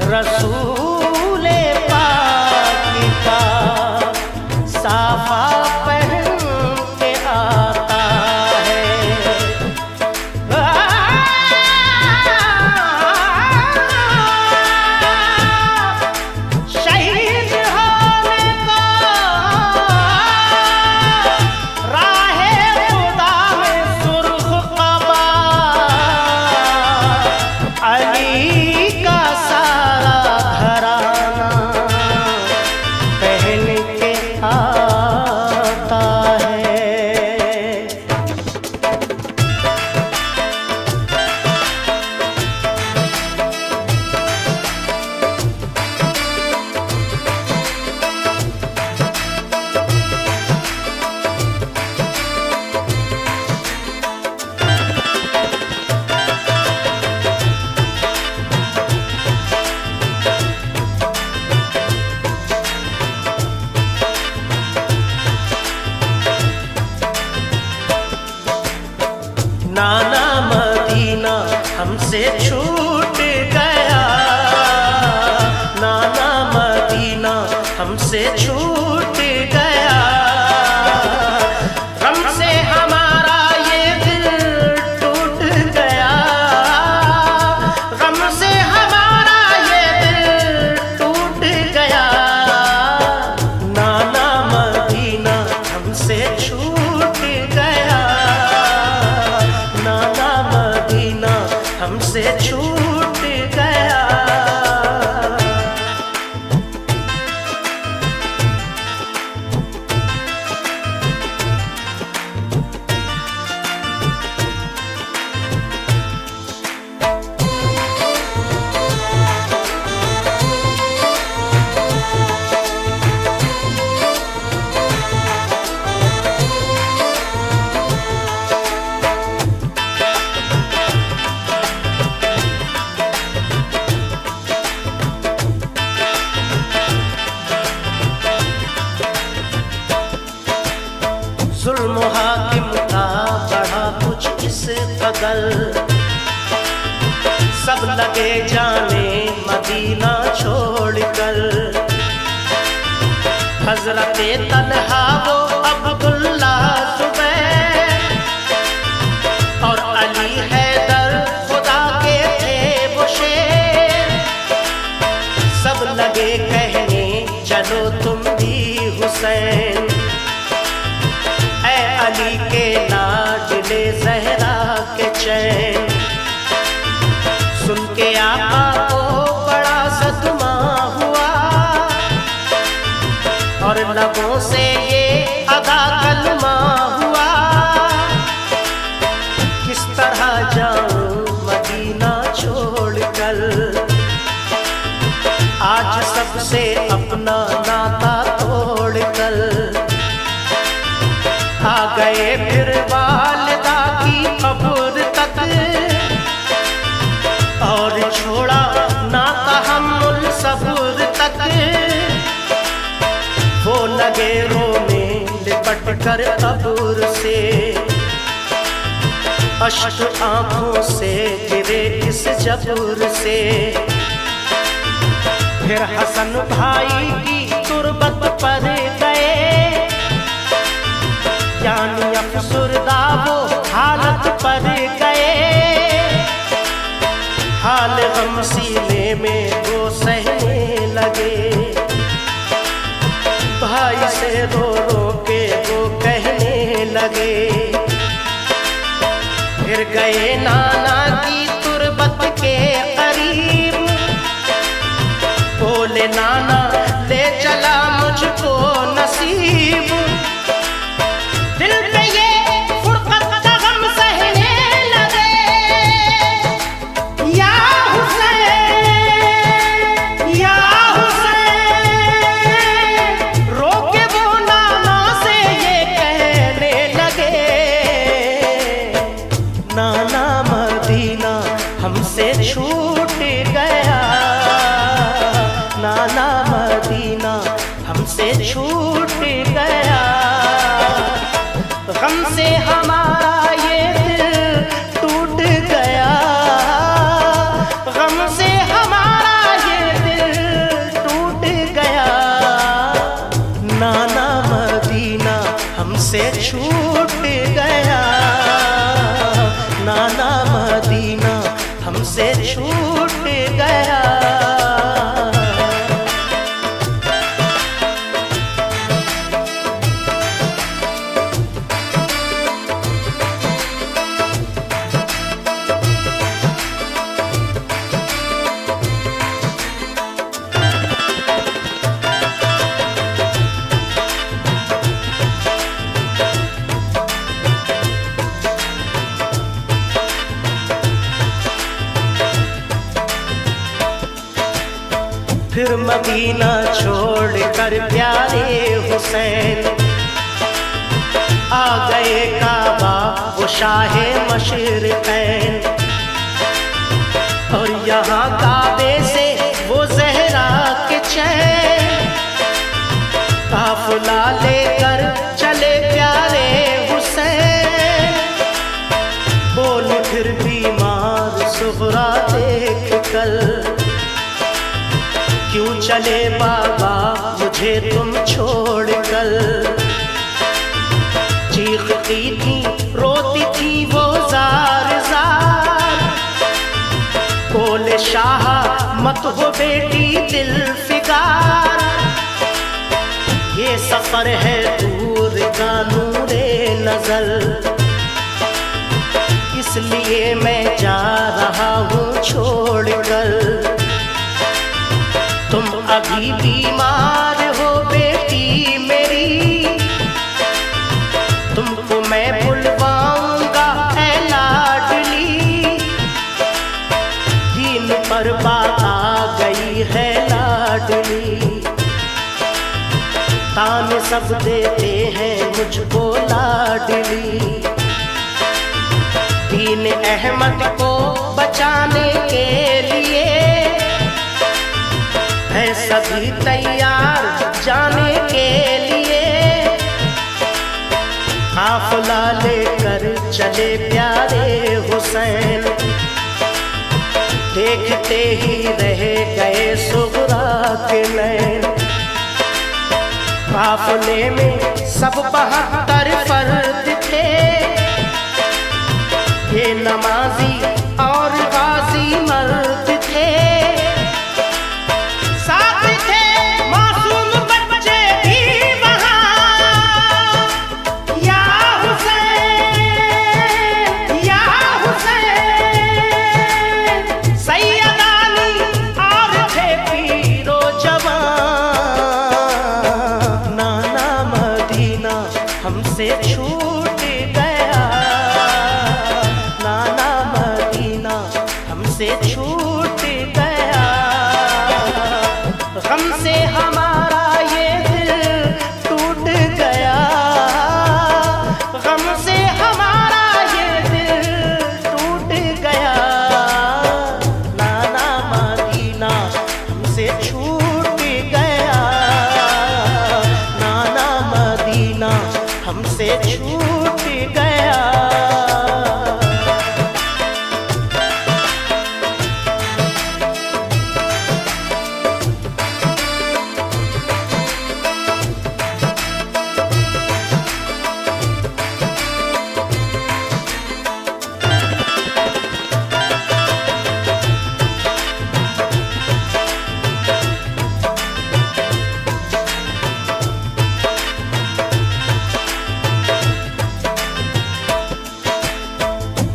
रसूले पाक का साफा पहन के आता है। शहीद होने को राहे खुदा में सुर्ख क़बा अली का सारा घराना पहन के आता है। नाना मदीना हमसे छूट गया, नाना मदीना हमसे छूट गया। गम से हमारा ये दिल टूट गया, गम से हमारा ये दिल टूट गया। नाना मदीना हमसे छूट गया, नाना मदीना हमसे छूट गया। जुल्म हाकिम का बढ़ा कुछ इस कदर, सब लगे जाने मदीना छोड़कर। हजरते तन्हा वो अब्दुल्ला जुबैर और अली हैदर खुदा के थे वो शेर। सब लगे कहने चलो तुम भी हुसैन, अली के लाडले ज़हरा के चैन। सुन के आका को बड़ा सदमा हुआ और लबों से ये अदा कलमा हुआ। किस तरह जाऊं मदीना छोड़कर, आज सबसे अपना नाता तोड़कर। आ गए फिर वालिदा की कब्र तक और छोड़ा ना तहम्मुल सब्र तक। वो लगे रोने लिपट कर कब्र से, अश्क आंखों से गिरे इस जब्र से। फिर हसन भाई की तुरबत पर गए, यानी अफसुरदा वो हालत पर गए। हाल गम सीने में वो सहने लगे, भाई से रो रो के वो कहने लगे। फिर गए नाना की तुरबत के करीब, बोले नाना ले चला मुझको नसीब। दिल पे ये फुरकत का गम सहने लगे, या हुसैन या हुसैन। रोके वो नाना से ये कहने लगे, नाना मदीना हमसे छूट गया, नाना मदीना हमसे छूट गया। गम से हमारा ये दिल टूट गया, गम से हमारा ये फिर मदीना छोड़ कर प्यारे हुसैन आ गए काबा वो शाहे मशरिक़ैन। और यहाँ काबे से वो ज़हरा के चैन काफिला लेकर चले प्यारे हुसैन। बोल फिर बीमार सुगरा देख कर, क्यों चले बाबा मुझे तुम छोड़ कर। चीखती थी रोती थी वो जार जार, बोले शाह मत हो बेटी दिल फिगार। ये सफर है दूर का नूरे नजर, इसलिए मैं जा रहा हूँ छोड़ कर। तुम अभी बीमार हो बेटी मेरी, तुमको मैं बुलवाऊंगा ऐ लाडली। दीन पर बात आ गई है लाडली, ताने सब देते हैं मुझको लाडली। दीन अहमद को बचाने के लिए है सभी तैयार जाने के लिए। काफिला लेकर चले प्यारे हुसैन, देखते ही रह गए सुगरा के नैन। काफिले में सब 72 फर्द थे, ये नमाजी और गाजी मर्द थे। साथ थे मासूम बच्चे भी वहाँ, या हुसैन या हुसैन। सैयदानी और थे पीरो जवान। नाना मदीना हमसे छूट गया, नाना मदीना हमसे छूट गया। गम से हमारा ये दिल टूट गया, गम से हमारा ये दिल टूट गया। नाना मदीना हमसे छूट गया, नाना मदीना हमसे छूट गया।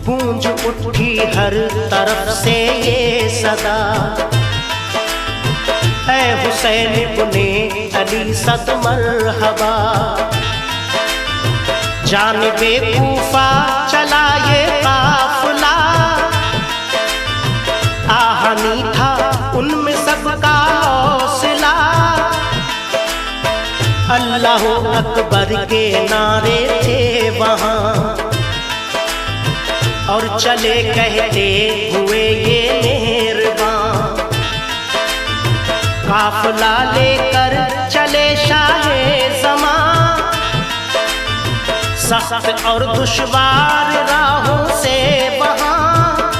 गूंज उठी हर तरफ से ये सदा, ऐ हुसैन इब्ने अली सद मरहबा। जानिबे कूफा चला ये काफिला, आहनी था उनमें सबका हौसला। अल्लाह अकबर के नारे थे वहाँ, और चले कहते हुए ये मेहरबान। काफिला लेकर चले शाहे ज़मां, सख्त और दुश्वार राहों से वहाँ।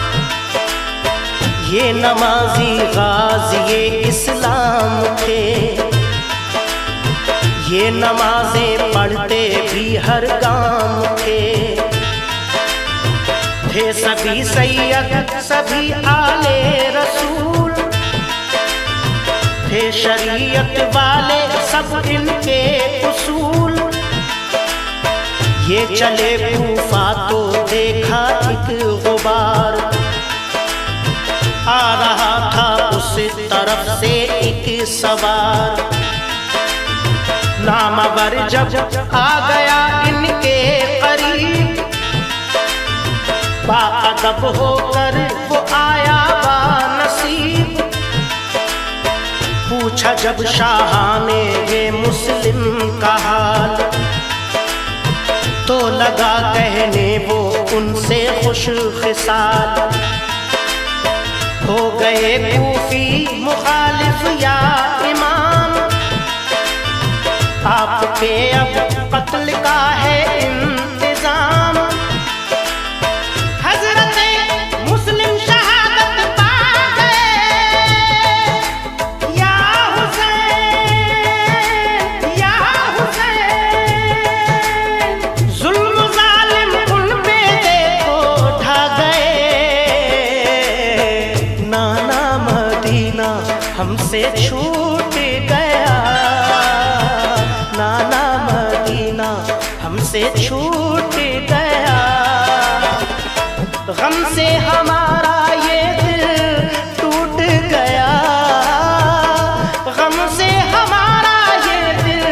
ये नमाजी गाज़ी इस्लाम थे, ये नमाजें पढ़ते भी हर गांव थे। सभी सैयद सभी आले रसूल थे, शरीयत वाले सब इनके उसूल। ये चले कूफा तो देखा एक गुबार, आ रहा था उस तरफ से एक सवार। नामवर जब आ गया इनके करीब, बाअदब होकर वो आया बानसीब। पूछा जब शाह ने ये मुस्लिम का हाल, तो लगा कहने वो उनसे खुश खिसाल। हो गए कूफी मुखालिफ या इमाम, आपके अब कत्ल का है इंतजाम। हजरते मुस्लिम शहादत पा गए, या हुसैन या हुसैन। जुल्म जालिम उन पे देखो ढा गए, नाना मदीना हमसे छूट गया, नाना मदीना हमसे छूट गया। गम से हमारा ये दिल टूट गया, गम से हमारा ये दिल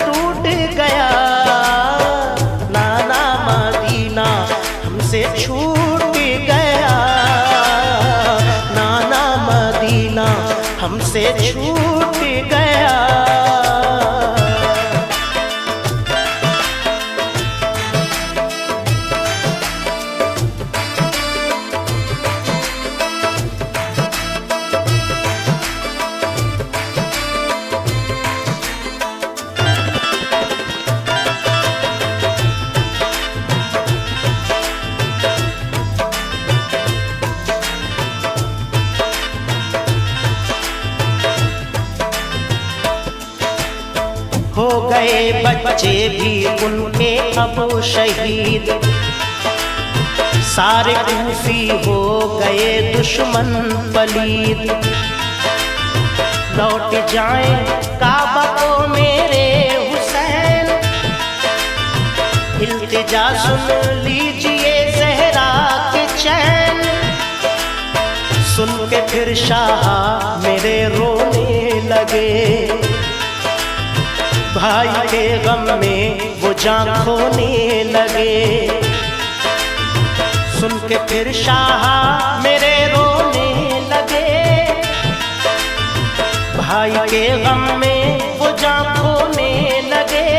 टूट गया। नाना मदीना हमसे छूट गया, नाना मदीना हमसे छूट गया। हो गए बच्चे भी उनके अब शहीद, सारे कूफी हो गए दुश्मन पलीद। लौट जाएं काबा को मेरे हुसैन, इल्तिजा सुन लीजिए ज़हरा के चैन। सुन के फिर शाह मेरे रोने लगे, भाई के गम में वो जान खोने लगे। सुन के फिर शाह मेरे रोने लगे, भाई के गम में वो जान खोने लगे।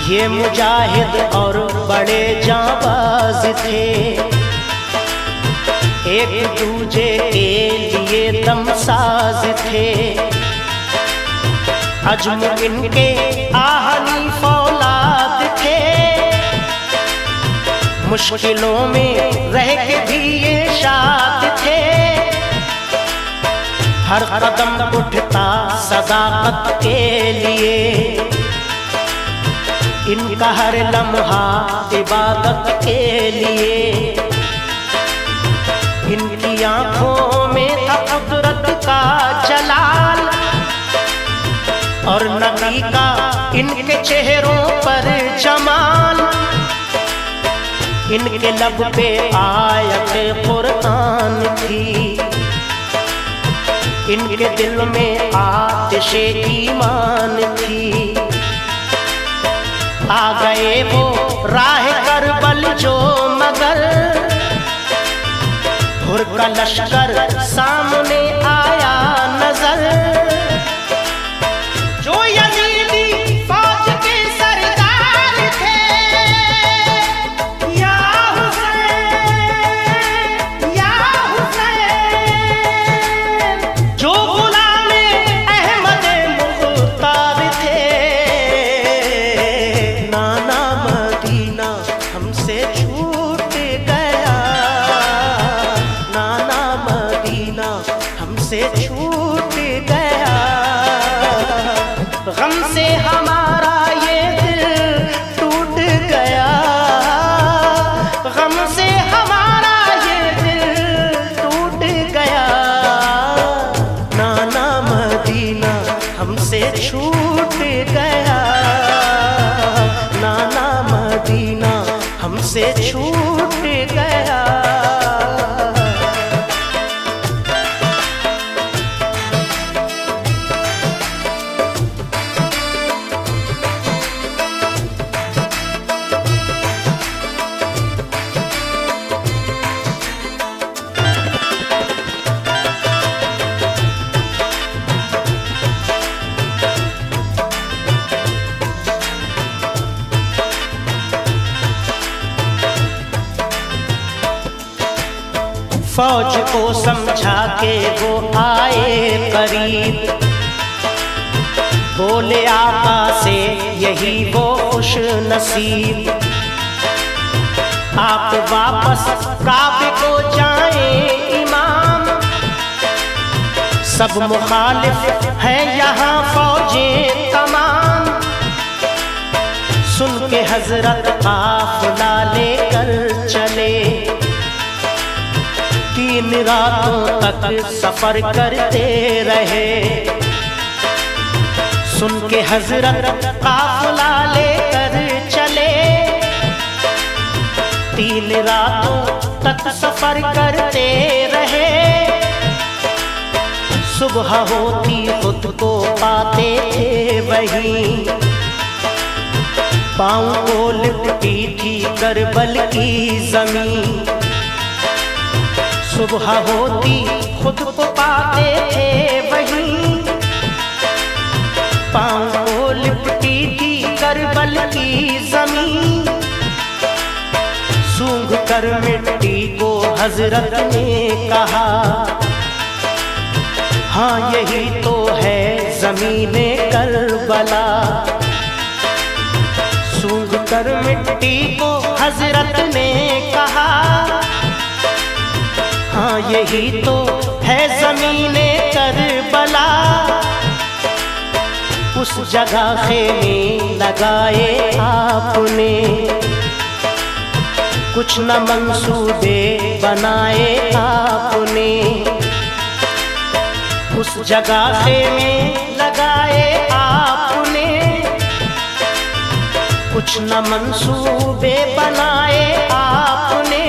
ये मुजाहिद और बड़े जाबाज थे, एक दूजे के लिए दमसाज थे। अजम इनके आहनी फौलाद थे, मुश्किलों में रह के भी ये शाद थे। हर कदम उठता सदाकत के लिए, इनका हर लम्हा इबादत के लिए। इनकी आंखों में था कुदरत का जलाल, और नबी का इनके चेहरों पर जमाल। इनके लब पे आयत कुरान थी, इनके दिल में आतिशे ईमान थी। आ गए वो राह करबल जो मगर, हुर का लश्कर सामने आया नजर। जो यजीदी फौज के सरदार थे, या हुसैन या हुसैन। जो गुलामे अहमद मुख्तार थे, नाना मदीना हमसे छूट गया, नाना मदीना हमसे छूट गया। गम से हमारा ये दिल टूट गया, गम से हमारा ये दिल टूट गया। नाना मदीना हमसे छूट गया, नाना मदीना हमसे छूट गया। फौज को समझा के वो आए करीब, बोले आका से यही वो खुश नसीब, आप वापस काबे को जाएं इमाम, सब मुखालिफ है यहाँ फौजें तमाम। सुन के हजरत काफिला लेकर चले, 3 रातों तक सफर करते रहे। सुन के हजरत काफिला लेकर चले, 3 रातों तक सफर करते रहे। सुबह होती खुद को पाते थे वहीं, पाँव को लिपटी थी करबल की जमीन। सुबह होती खुद को पाते थे वहीं, पाँव को लिपटी थी करबल की जमीन। सूंघ कर मिट्टी को हजरत ने कहा, हाँ यही तो है ज़मीने करबला। सूंघ कर मिट्टी को हजरत ने कहा, हाँ यही तो है ज़मीने करबला। उस जगह खेमे लगाए आपने, कुछ न मंसूबे बनाए आपने। उस जगह खेमे लगाए आपने, कुछ न मंसूबे बनाए आपने।